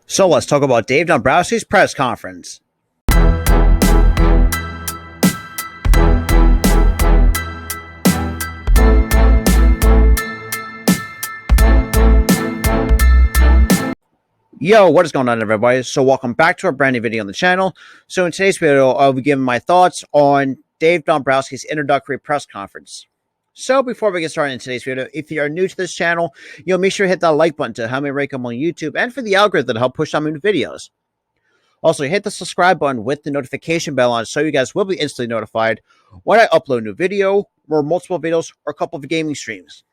So let's talk about Dave Dombrowski's press conference. Yo, what is going on, everybody? So welcome back to a brand new video on the channel. So in today's video, I'll be giving my thoughts on Dave Dombrowski's introductory press conference. So before we get started in today's video, if you are new to this channel, make sure to hit that like button to help me rank them on YouTube and for the algorithm to help push out my new videos. Also, hit the subscribe button with the notification bell on so you guys will be instantly notified when I upload a new video, or multiple videos, or a couple of gaming streams.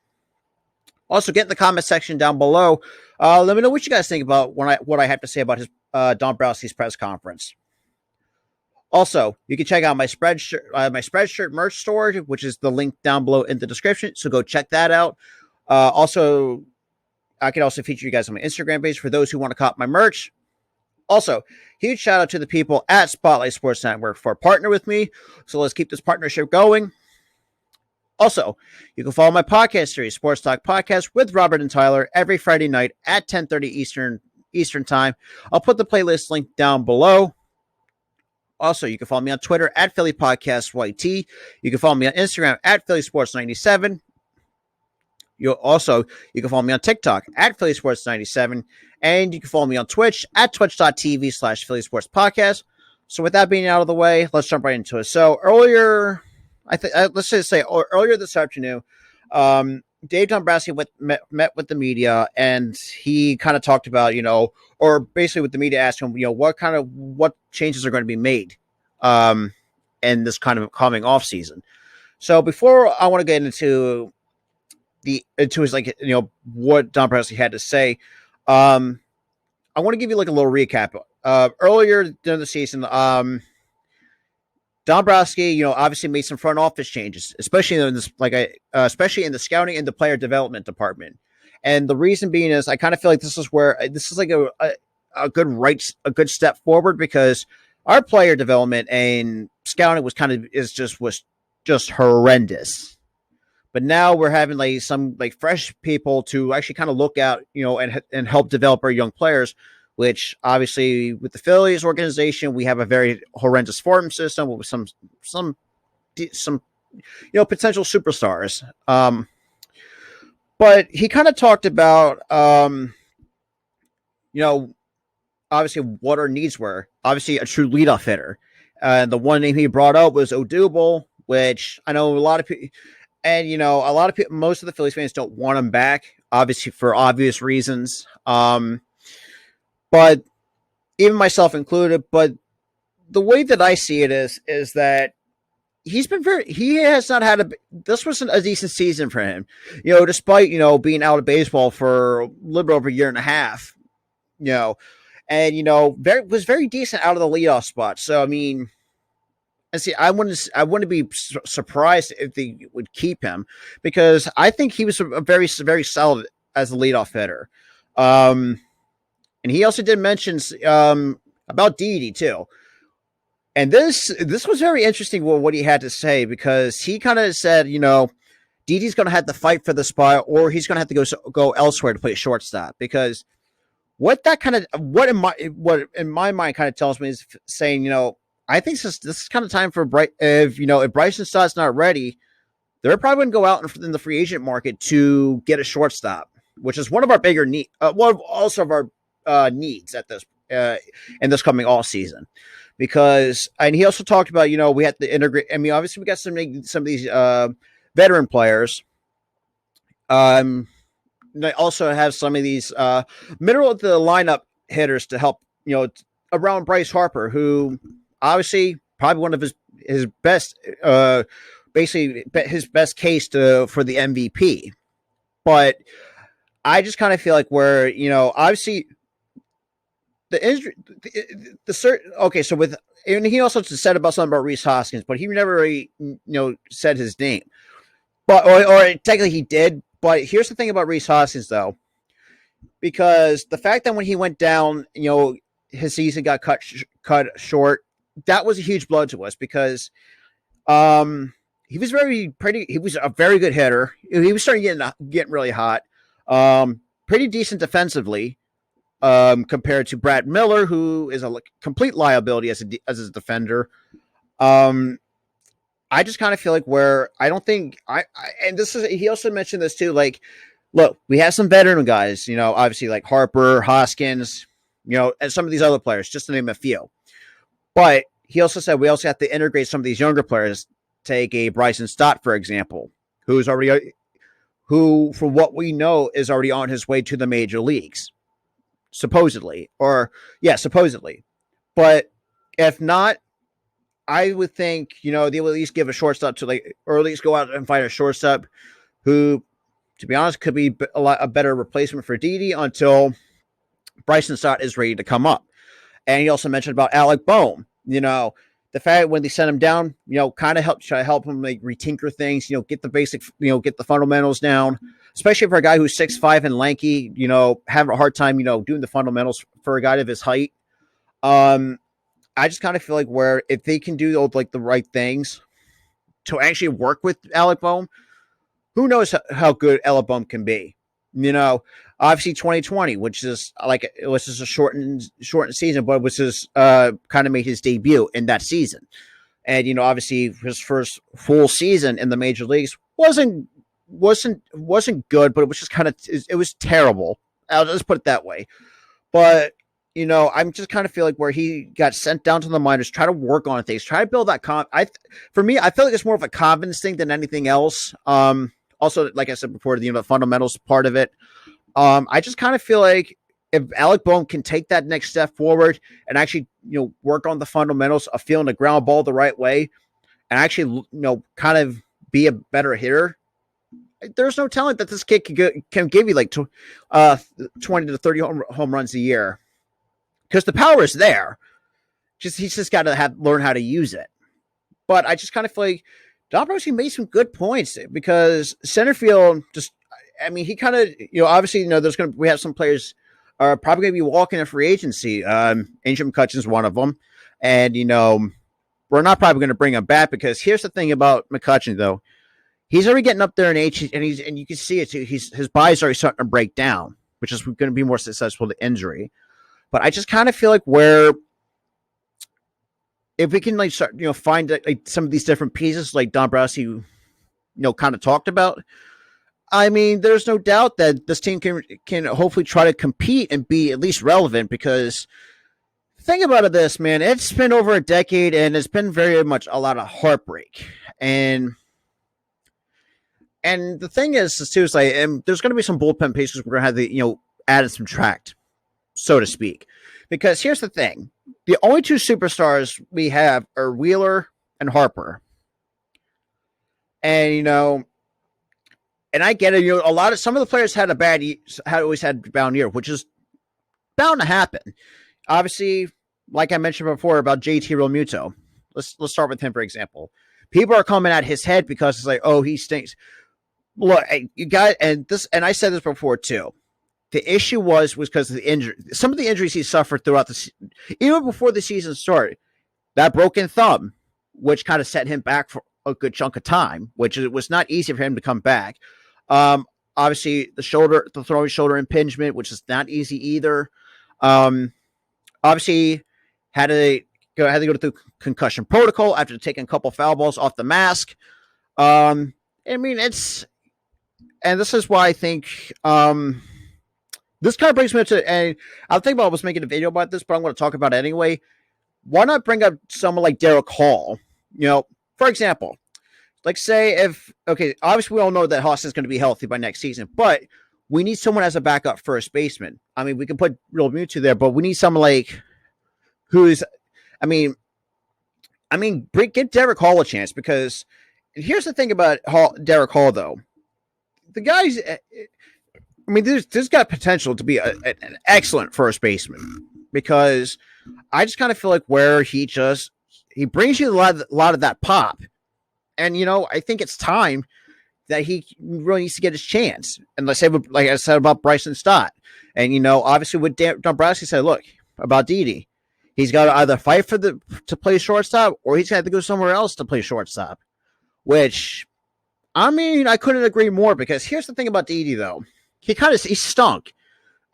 Also, get in the comment section down below. Let me know what you guys think about what I have to say about his Dombrowski's press conference. Also, you can check out my Spreadshirt merch store, which is the link down below in the description. So go check that out. Also, I can also feature you guys on my Instagram page for those who want to cop my merch. Also, huge shout out to the people at Spotlight Sports Network for partnering with me. So let's keep this partnership going. Also, you can follow my podcast series, Sports Talk Podcast with Robert and Tyler, every Friday night at 10:30 Eastern Time. I'll put the playlist link down below. Also, you can follow me on Twitter at Philly Podcast YT. You can follow me on Instagram at Philly Sports 97. You can follow me on TikTok at Philly Sports 97. And you can follow me on Twitch at twitch.tv/Philly Sports Podcast. So with that being out of the way, let's jump right into it. So earlier this afternoon, Dave Dombrowski met with the media, and he kind of talked about, or basically with the media asked him, what changes are going to be made in this kind of coming off season. So before I want to get into his what Dombrowski had to say, I want to give you a little recap. Earlier during the season, Dombrowski, obviously made some front office changes, especially in the scouting and the player development department. And the reason being is I kind of feel like this is a good step forward, because our player development and scouting was just horrendous. But now we're having some fresh people to actually kind of look at, and help develop our young players, which obviously with the Phillies organization, we have a very horrendous farm system with some potential superstars. But he kind of talked about, obviously what our needs were. Obviously a true leadoff hitter. The one name he brought up was Odubel, which I know a lot of people, and most of the Phillies fans don't want him back, obviously for obvious reasons. But even myself included, but the way that I see it is that this wasn't a decent season for him, despite, being out of baseball for a little over a year and a half, and, was very decent out of the leadoff spot. So, I mean, I wouldn't be surprised if they would keep him, because I think he was a very, very solid as a leadoff hitter. And he also did mention about Didi too. And this was very interesting what he had to say, because he kind of said, Didi's going to have to fight for the spot, or he's going to have to go elsewhere to play shortstop. Because what in my mind kind of tells me is saying, I think this is kind of time for if Bryson Stott's not ready, they're probably going to go out in the free agent market to get a shortstop, which is one of our bigger needs. Also of our needs at this in this coming all season, and he also talked about, we have to integrate. I mean, obviously we got some of these veteran players. They also have some of these middle of the lineup hitters to help, around Bryce Harper, who obviously probably one of his best, basically his best case for the MVP. But I just kind of feel like obviously the injury, okay. So and he also said about something about Rhys Hoskins, but he never really, said his name. But or technically he did. But here's the thing about Rhys Hoskins, though, because the fact that when he went down, his season got cut short, that was a huge blow to us, because he was he was a very good hitter. He was starting getting really hot. Pretty decent defensively. compared to Brad Miller, who is a complete liability as a defender. I just kind of feel like where I don't think and this is, he also mentioned this too, like, look, we have some veteran guys, obviously like Harper, Hoskins, and some of these other players, just to name a few. But he also said we also have to integrate some of these younger players. Take a Bryson Stott, for example, who, for what we know, is already on his way to the major leagues, supposedly. Supposedly. But if not, I would think, they will at least give a shortstop or at least go out and find a shortstop who, to be honest, could be a better replacement for Didi until Bryson Stott is ready to come up. And he also mentioned about Alec Bohm. The fact when they sent him down, kind of try to help him retinker things, get the basic, get the fundamentals down, especially for a guy who's 6'5" and lanky, having a hard time, doing the fundamentals for a guy of his height. I just kind of feel like where if they can do the right things to actually work with Alec Bohm, who knows how good Alec Bohm can be. Obviously 2020, which is it was just a shortened season, but it was his kind of made his debut in that season. And obviously his first full season in the major leagues wasn't good, but it was just it was terrible. I'll just put it that way. But I'm just kind of feel like where he got sent down to the minors, try to work on things, try to build that for me, I feel like it's more of a confidence thing than anything else. Also, like I said before, the fundamentals part of it. I just kind of feel like if Alec Bohm can take that next step forward and actually, work on the fundamentals of feeling the ground ball the right way and actually, kind of be a better hitter, there's no telling that this kid can give you 20 to 30 home runs a year, because the power is there. He's just got to learn how to use it. But I just kind of feel like Dombrowski made some good points, because center field he kind of, obviously, we have some players are probably going to be walking in free agency. Angel McCutcheon's one of them. And, we're not probably going to bring him back, because here's the thing about McCutcheon, though. He's already getting up there in age, and you can see it too. His body's already starting to break down, which is going to be more successful to injury. But I just kind of feel like where if we can start, find some of these different pieces like Dombrowski, kind of talked about, there's no doubt that this team can hopefully try to compete and be at least relevant, because think about this, man, it's been over a decade and it's been very much a lot of heartbreak. And the thing is too, is there's going to be some bullpen pieces we're going to have to, add and subtract, so to speak. Because here's the thing. The only two superstars we have are Wheeler and Harper. And, and I get it. Some of the players had always had a down year, which is bound to happen. Obviously, like I mentioned before about JT Realmuto. Let's start with him, for example. People are coming at his head because it's like, oh, he stinks. Look, you got, and I said this before too. The issue was because of the injury. Some of the injuries he suffered throughout even before the season started. That broken thumb, which kind of set him back for a good chunk of time, which it was not easy for him to come back. Obviously, the throwing shoulder impingement, which is not easy either. Obviously, had to go through concussion protocol after taking a couple foul balls off the mask. And this is why I think this kind of brings me to, and I think I was making a video about this, but I'm going to talk about it anyway. Why not bring up someone like Derek Hall? For example, say obviously we all know that Hoskins is going to be healthy by next season, but we need someone as a backup first baseman. We can put Realmuto there, but we need someone give Derek Hall a chance, because here's the thing about Derek Hall, though. The guy's, this got potential to be an excellent first baseman, because I just kind of feel like where he brings you a lot of that pop. And, I think it's time that he really needs to get his chance. And like I said about Bryson Stott. And, obviously what Dombrowski said, look, about Didi, he's got to either fight to play shortstop, or he's got to go somewhere else to play shortstop. Which, I couldn't agree more, because here's the thing about Didi, though. He stunk.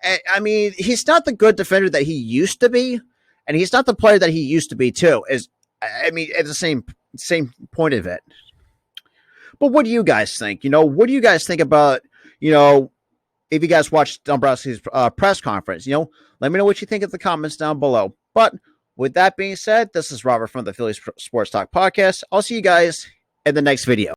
I mean, he's not the good defender that he used to be, and he's not the player that he used to be too. I mean, at the same point of it. But what do you guys think? What do you guys think about if you guys watched Dombrowski's press conference? Let me know what you think in the comments down below. But with that being said, this is Robert from the Philly Sports Talk Podcast. I'll see you guys in the next video.